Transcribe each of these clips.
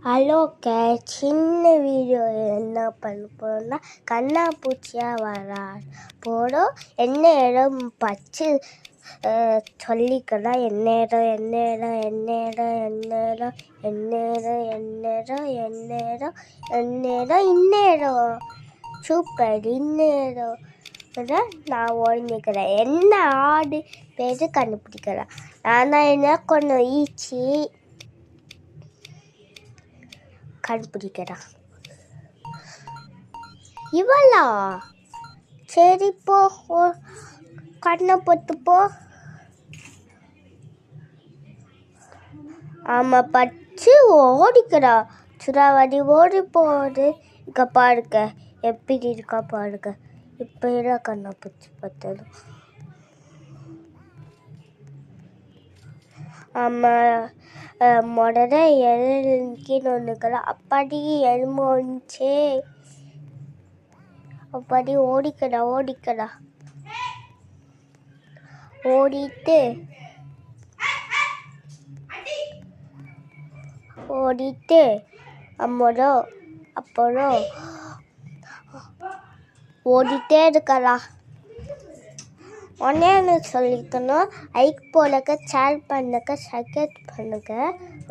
ஹலோக்க சின்ன வீடியோ என்ன பண்ண போகிறோம்னா கண்ணாப்பூச்சியாக வரா போகிறோம். என்ன இடம் பச்சு சொல்லிக்கலாம். என்ன இடம் என்ன இடம் என்ன இடம் என்ன இடம் என்ன இடம் என்ன இடம் என்ன இடம் என்ன இடம் இந்நேரம் சூப்பர் இந்நேரம் நான் ஒழிஞ்சிக்கிறேன். என்ன ஆடு பேர் கண்டுபிடிக்கிறேன். நான் என்ன கொஞ்சம் ஈச்சி கண்டுபிடிக்கிறா. இவளா? சரி போ, கண்ணை பொத்து போ. ஆமா பச்சு ஓடிக்கிறா. சுறாவடி ஓடி போகுது. இங்க பாருங்க எப்படி இருக்கா பாருங்க. இப்ப கண்ணை பூச்சி பார்த்தது. ஆமா முதல்ல கீழே ஒன்றுக்கலாம். அப்பாடி எலும்பு வந்துச்சு. அப்பாடி ஓடிக்கடா ஓடிட்டு அப்புறம் ஓடிட்டே இருக்கலாம். ஒன்னே சொல்லிக்கணும். லைக் போடுங்க, ஷேர் பண்ணுங்க, சப்ஸ்கிரைப் பண்ணுங்க.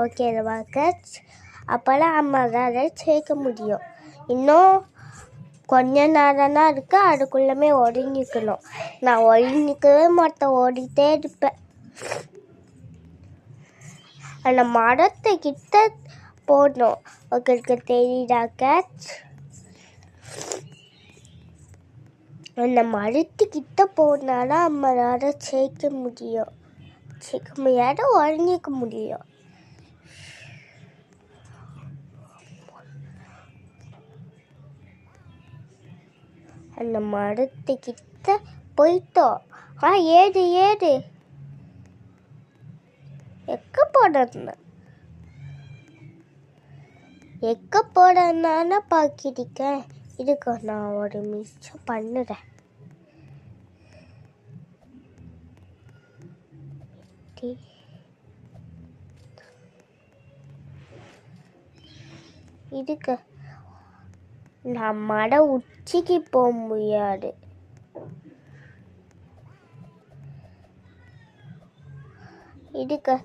ஓகேவாங்க? அப்போல்லாம் நம்மளால சேர்க்க முடியும். இன்னும் கொஞ்ச நேரம் தான் இருக்கு. அதுக்குள்ளமே ஒழிஞ்சிக்கணும். நான் ஒழிஞ்சிக்கவே மாட்டேன், ஓடிட்டே இருப்பேன். அந்த மரத்தை கிட்ட போடணும். உங்களுக்கு தெரியுதாக்க? அந்த மரத்துக்கிட்ட போனாலும் நம்மளால சேர்க்க முடியாத ஒழிஞ்சிக்க முடியும். அந்த மரத்துக்கிட்ட போயிட்டோம். ஏது எக்க போடணும்னா பார்க்கிருக்கேன். இதுக்கு நான் ஒரு மிச்சம் பண்ணுறேன். இதுக்கு நான் மட உச்சிக்கு போக முடியாது. இதுக்கு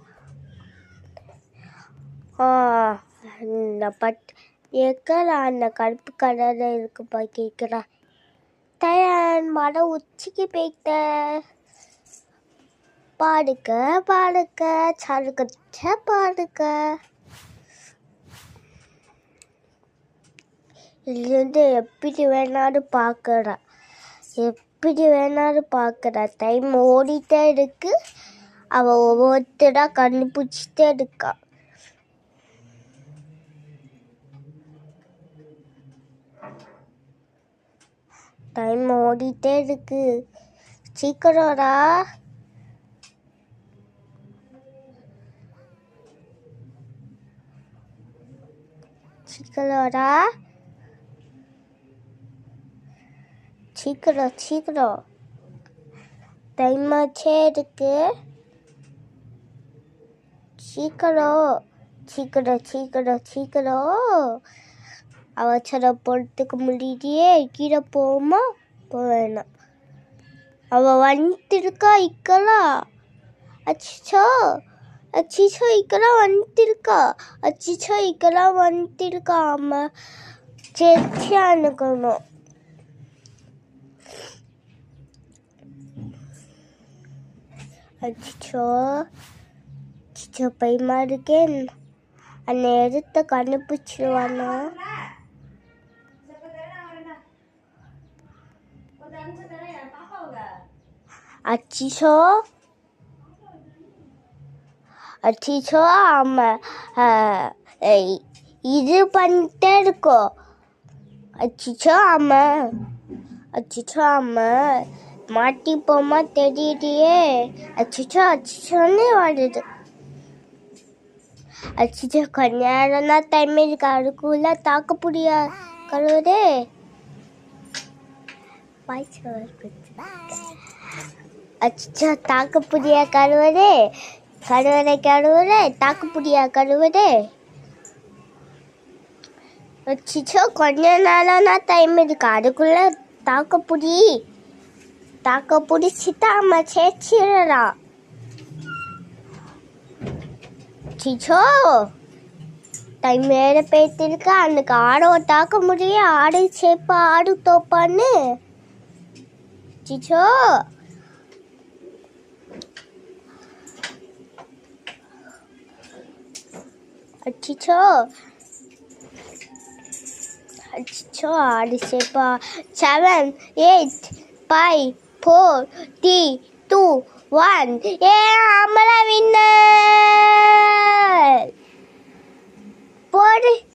அந்த கருப்பு கலர்ல இருக்கு கேட்குறா. தயான் மட உச்சிக்கு போயிட்ட. பாடுக்க சருக்க பாடுக்க. இதுலேருந்து எப்படி வேணாலும் பார்க்குறா. டைம் ஓடிட்டே இருக்கு. அவள் ஒவ்வொருத்தரா கண்டுபிடிச்சிட்டே இருக்கா. டைம் ஓடிட்டே இருக்கு. சீக்கிரம்டா. சீக்கிரம் டைம் ஆச்சே இருக்கு. சீக்கிரம் அவசரம் போறதுக்கு முடியலையே. கீழே போவோமா? போவேணாம். அவள் வந்துட்டு இருக்கா. இக்கலாம் அச்சிச்சோ இக்கலாம் வந்துட்டு இருக்கா. ஆமா சேர்த்தியா அனுக்கணும். அச்சிச்சோ பயமா இருக்கேன். அந்த இடத்த கண்டுபிடிச்சிருவானா? அச்சிச்சோ ஆமா இது பண்ணிட்டே இருக்கோம். அச்சிச்சோ ஆமா மாட்டிப்போமா தெரியலையே. அச்சிச்சோன்னு வருது. அச்சிச்சோ கொஞ்ச நேரம் தான் டைம் இருக்கு. அதுக்குள்ள தாக்க முடியா கழுவுதே. அச்சிச்சோ தாக்க முடியா கழுவுதே. தாக்க முடியா கழுவுதே. அச்சோ, கொஞ்ச நாளானா டைம் இருக்கு, அதுக்குள்ள தாக்க பிடிச்சிட்டா அம்மா சேர்ச்சிடலாம். சிச்சோ, டைம் வேற போயிட்டு இருக்கா. அன்னைக்கு ஆடோ தாக்க முடியும், ஆடு சேப்பா ஆடு தோப்பான்னு. சிச்சோ, அச்சிச்சோ அச்சிச்சோ, ஆடு சேப்பா. 7, 8, 5, 4, 3, 2, 1. அமலா வின்னர். போடு.